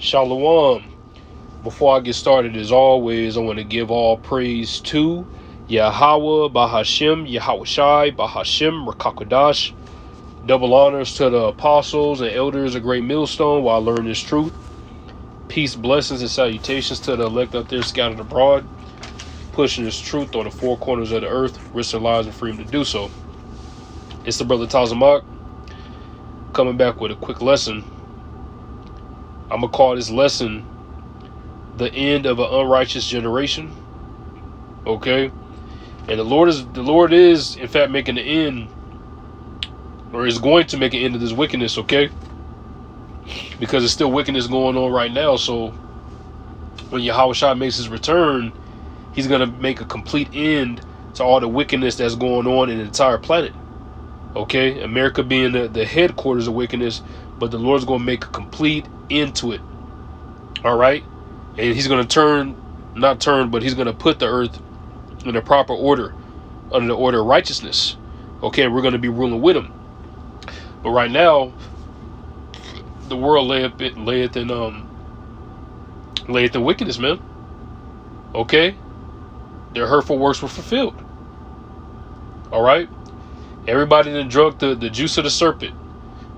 Shalom. Before I get started, as always, I want to give all praise to Yahweh, Bahashem, Yahawashi, Bahashem, Rakakwadash. Double honors to the apostles and elders of Great Millstone while I learn this truth. Peace, blessings, and salutations to the elect out there scattered abroad, pushing this truth on the four corners of the earth, risk their lives and freedom to do so. It's the brother Tazamak coming back with a quick lesson. I'm going to call this lesson the end of an unrighteous generation. Okay? And the Lord is in fact making the end, or is going to make an end of this wickedness, okay? Because there's still wickedness going on right now. So when Yahawashi makes his return, he's going to make a complete end to all the wickedness that's going on in the entire planet. Okay? America being the headquarters of wickedness, but the Lord's going to make a complete end to it. All right? And he's going to but he's going to put the earth in a proper order, under the order of righteousness. Okay? And we're going to be ruling with him. But right now, the world layeth in wickedness, man. Okay? Their hurtful works were fulfilled. All right? Everybody that drunk the juice of the serpent.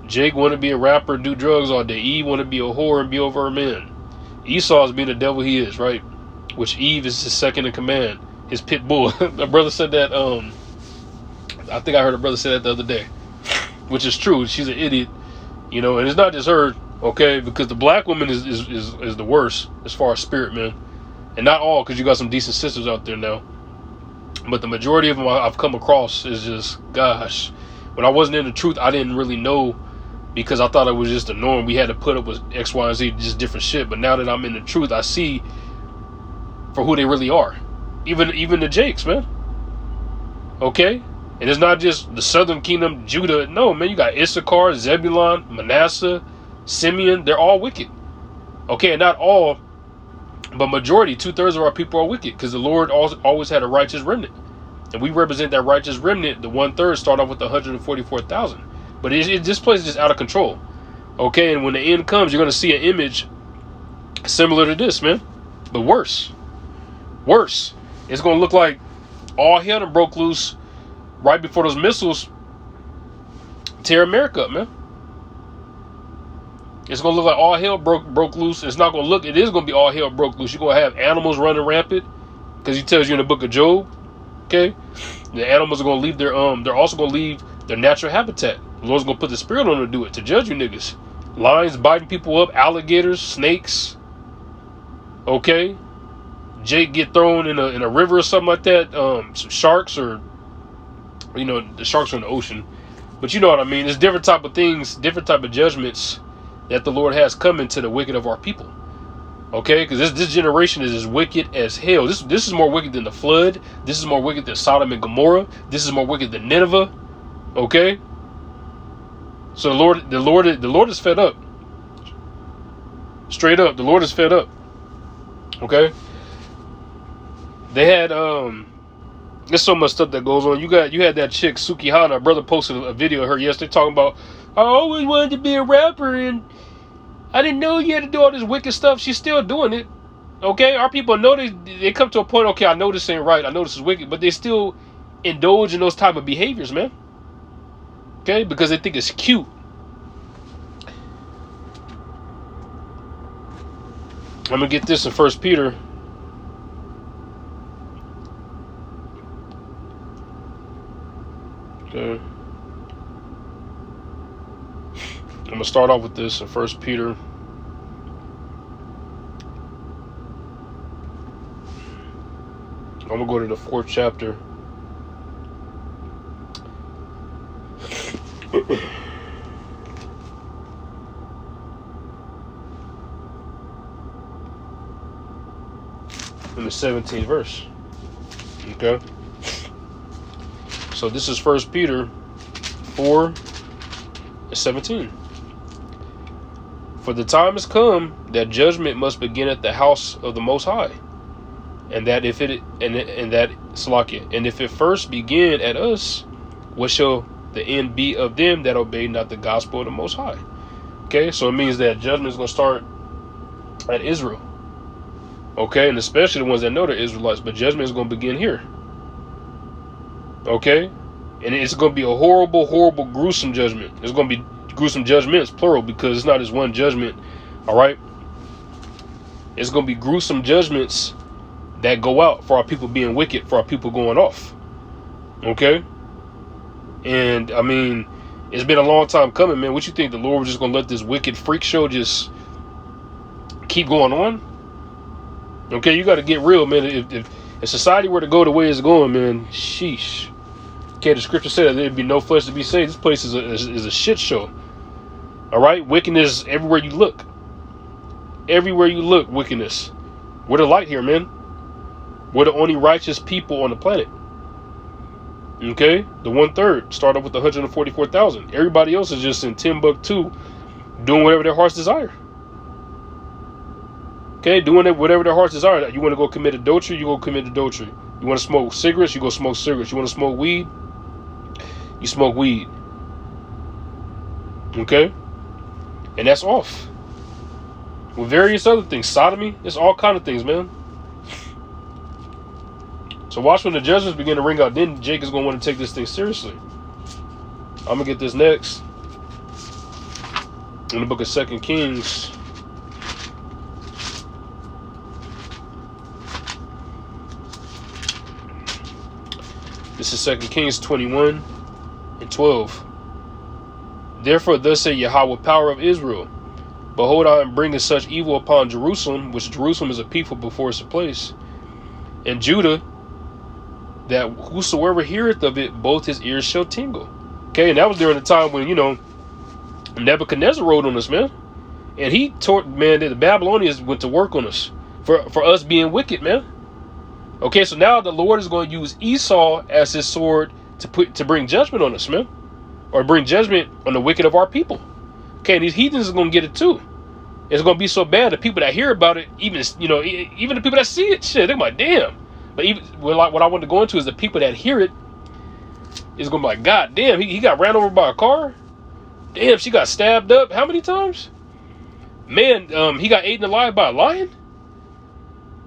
Jake want to be a rapper and do drugs all day. Eve want to be a whore and be over a man. Esau is being the devil he is, right? Which Eve is his second in command, his pit bull. My brother said that. I think I heard a brother say that the other day, which is true. She's an idiot, you know. And it's not just her, okay? Because the black woman is the worst as far as spirit, man. And not all, because you got some decent sisters out there now. But the majority of them I've come across is just, gosh. When I wasn't in the truth, I didn't really know, because I thought it was just the norm. We had to put up with X, Y, and Z, just different shit. But now that I'm in the truth, I see for who they really are. Even the Jakes, man. Okay? And it's not just the southern kingdom, Judah. No, man, you got Issachar, Zebulun, Manasseh, Simeon. They're all wicked. Okay, and not all, but majority, 2/3 of our people are wicked, because the Lord always had a righteous remnant. And we represent that righteous remnant. The 1/3 start off with 144,000. But this place is just out of control. Okay, and when the end comes, you're going to see an image similar to this, man. But worse. Worse. It's going to look like all hell done broke loose right before those missiles tear America up, man. It's going to look like all hell broke loose. It's not going to look, it is going to be all hell broke loose. You're going to have animals running rampant, because he tells you in the book of Job, okay, the animals are going to leave they're also going to leave their natural habitat. The Lord's going to put the spirit on them to do it, to judge you niggas. Lions biting people up, alligators, snakes, okay. Jake get thrown in a river or something like that. Some sharks, or, you know, the sharks are in the ocean. But you know what I mean. There's different type of things, different type of judgments that the Lord has coming to the wicked of our people. Okay, because this generation is as wicked as hell. This is more wicked than the flood. This is more wicked than Sodom and Gomorrah. This is more wicked than Nineveh. Okay. So the Lord is fed up. Straight up, the Lord is fed up. Okay. They had there's so much stuff that goes on. You had that chick Sukihana. Brother posted a video of her yesterday talking about, I always wanted to be a rapper and I didn't know you had to do all this wicked stuff. She's still doing it. Okay? Our people know they come to a point, okay, I know this ain't right. I know this is wicked. But they still indulge in those type of behaviors, man. Okay? Because they think it's cute. I'm going to get this in 1 Peter. Okay. I'm going to start off with this in 1 Peter. I'm going to go to the 4th chapter. In the 17th verse. Okay. So this is 1 Peter 4:17. For the time has come that judgment must begin at the house of the Most High, and that if it first begin at us, what shall the end be of them that obey not the gospel of the Most High? Okay, so it means that judgment is going to start at Israel. Okay, and especially the ones that know they're Israelites. But judgment is going to begin here. Okay, and it's going to be a horrible, horrible, gruesome judgment. It's going to be gruesome judgments, plural, because it's not just one judgment. All right, it's going to be gruesome judgments that go out for our people being wicked, for our people going off. Okay, and I mean, it's been a long time coming, man. What you think, the Lord was just going to let this wicked freak show just keep going on? Okay, you got to get real, man. If society were to go the way it's going, man, sheesh. Okay, the scripture said that there'd be no flesh to be saved. This place is a shit show. All right, wickedness everywhere you look. Everywhere you look, wickedness. We're the light here, man. We're the only righteous people on the planet. Okay, the 1/3 start off with 144,000. Everybody else is just in Timbuktu, doing whatever their hearts desire. Okay, doing it whatever their hearts desire. You want to go commit adultery, you go commit adultery. You want to smoke cigarettes, you go smoke cigarettes. You want to smoke weed, you smoke weed. Okay, and that's off. With various other things, sodomy, it's all kind of things, man. So watch when the judgments begin to ring out. Then Jake is going to want to take this thing seriously. I'm going to get this next. In the book of 2 Kings. This is 2 Kings 21 and 12. Therefore thus say Yahweh, power of Israel, behold, I am bringing such evil upon Jerusalem, which Jerusalem is a people before it's a place, and Judah, that whosoever heareth of it, both his ears shall tingle. Okay, and that was during the time when, you know, Nebuchadnezzar rode on us, man. And he taught, man, that the Babylonians went to work on us for us being wicked, man. Okay, so now the Lord is going to use Esau as his sword to bring judgment on us, man. Or bring judgment on the wicked of our people. Okay, and these heathens are going to get it too. It's going to be so bad, the people that hear about it, even the people that see it, shit, they're like, damn. But even what I want to go into is the people that hear it is going to be like, God damn, he got ran over by a car. Damn, she got stabbed up. How many times? Man, he got eaten alive by a lion.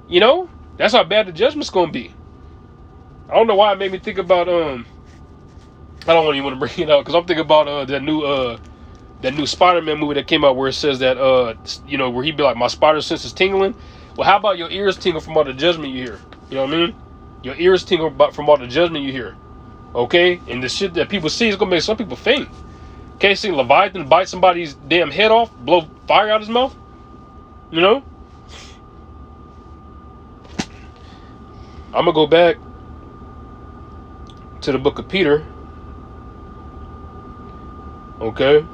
You know, that's how bad the judgment's going to be. I don't know why it made me think about, I don't even want to bring it out because I'm thinking about that new Spider-Man movie that came out where it says that, where he'd be like, my spider sense is tingling. Well, how about your ears tingle from all the judgment you hear? You know what I mean? Your ears tingle from all the judgment you hear. Okay? And the shit that people see is going to make some people faint. Okay, see Leviathan bite somebody's damn head off, blow fire out his mouth? You know? I'm going to go back to the book of Peter. Okay?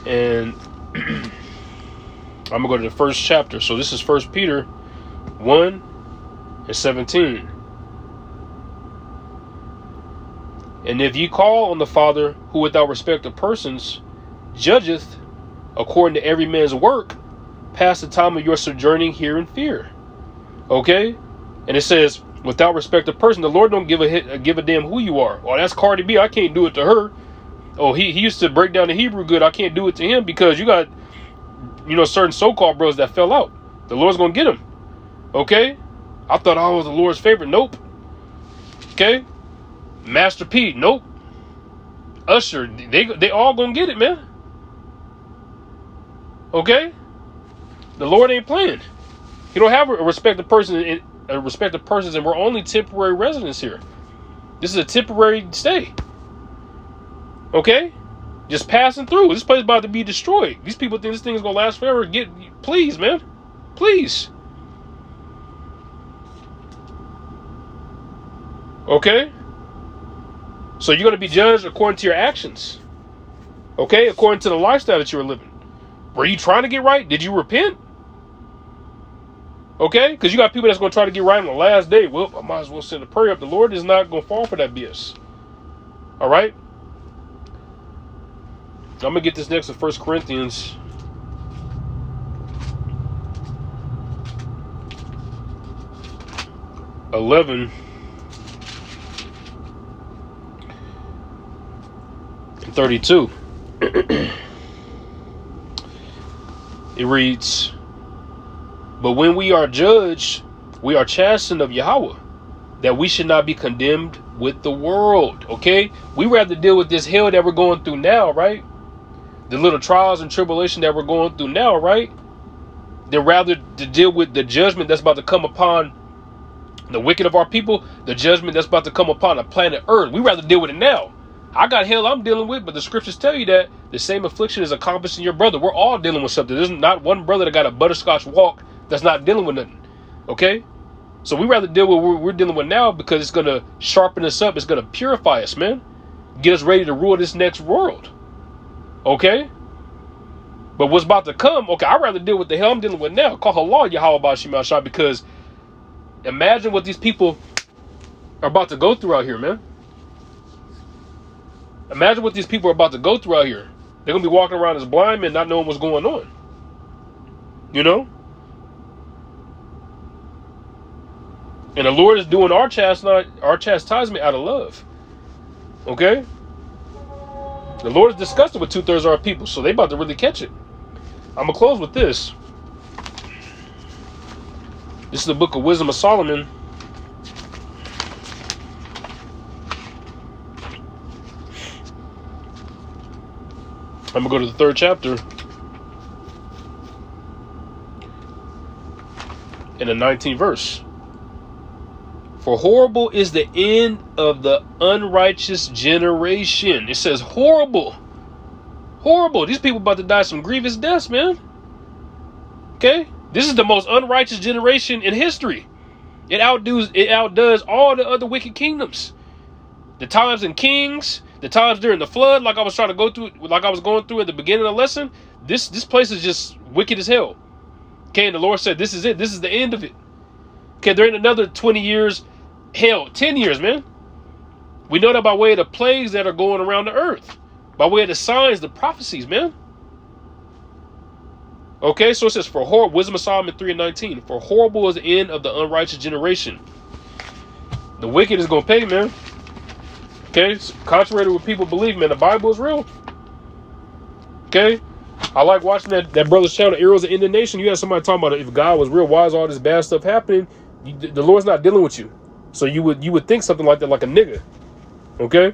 And I'm going to go to the first chapter. So this is 1 Peter 1 and 17. And if ye call on the Father, who without respect of persons judgeth according to every man's work, pass the time of your sojourning here in fear. Okay? And it says, without respect of person, the Lord don't give a damn who you are. Oh, that's Cardi B. I can't do it to her. Oh, he used to break down the Hebrew good. I can't do it to him because you got, certain so-called bros that fell out. The Lord's going to get them. Okay? I thought I was the Lord's favorite. Nope. Okay? Master P. Nope. Usher. They all going to get it, man. Okay? The Lord ain't playing. He don't have a respect of persons, and we're only temporary residents here. This is a temporary stay. Okay? Just passing through. This place is about to be destroyed. These people think this thing is going to last forever. Please, man. Please. Okay? So you're going to be judged according to your actions. Okay? According to the lifestyle that you were living. Were you trying to get right? Did you repent? Okay? Because you got people that's going to try to get right on the last day. Well, I might as well send a prayer up. The Lord is not going to fall for that BS. All right? I'm going to get this next to 1 Corinthians. (11) and 32. It reads, but when we are judged, we are chastened of Yahweh, that we should not be condemned with the world. Okay? We rather deal with this hell that we're going through now, right? The little trials and tribulation that we're going through now, right? Than rather to deal with the judgment that's about to come upon the wicked of our people, the judgment that's about to come upon the planet Earth. We rather deal with it now. I got hell I'm dealing with, but the scriptures tell you that the same affliction is accomplishing your brother. We're all dealing with something. There's not one brother that got a butterscotch walk that's not dealing with nothing. Okay? So we rather deal with what we're dealing with now because it's going to sharpen us up. It's going to purify us, man. Get us ready to rule this next world. Okay? But what's about to come, okay, I'd rather deal with the hell I'm dealing with now. Call halal Yahweh Bashim Al-Shah, because imagine what these people are about to go through out here, man. Imagine what these people are about to go through out here. They're going to be walking around as blind men, not knowing what's going on. You know? And the Lord is doing our chastisement out of love. Okay? The Lord is disgusted with 2/3 of our people, so they about to really catch it. I'm going to close with this. This is the book of Wisdom of Solomon. I'm going to go to the 3rd chapter. In the 19th verse. For horrible is the end of the unrighteous generation. It says horrible. Horrible. These people about to die some grievous deaths, man. Okay? This is the most unrighteous generation in history. It outdoes all the other wicked kingdoms. The times in Kings, the times during the flood, like I was going through at the beginning of the lesson. This place is just wicked as hell. Okay, and the Lord said, this is it. This is the end of it. Okay, they're in another 20 years. Hell, 10 years, man. We know that by way of the plagues that are going around the earth. By way of the signs, the prophecies, man. Okay, so it says, for horrible, Wisdom of Solomon 3:19. For horrible is the end of the unrighteous generation. The wicked is going to pay, man. Okay, so contrary to what people believe, man, the Bible is real. Okay, I like watching that brother's channel, Arrows of Indignation. You had somebody talking about if God was real, why is all this bad stuff happening? The Lord's not dealing with you. So you would think something like that, like a nigga. Okay?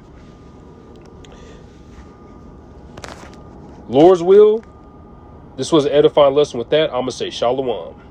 Lord's will. This was an edifying lesson. With that, I'm going to say shalom.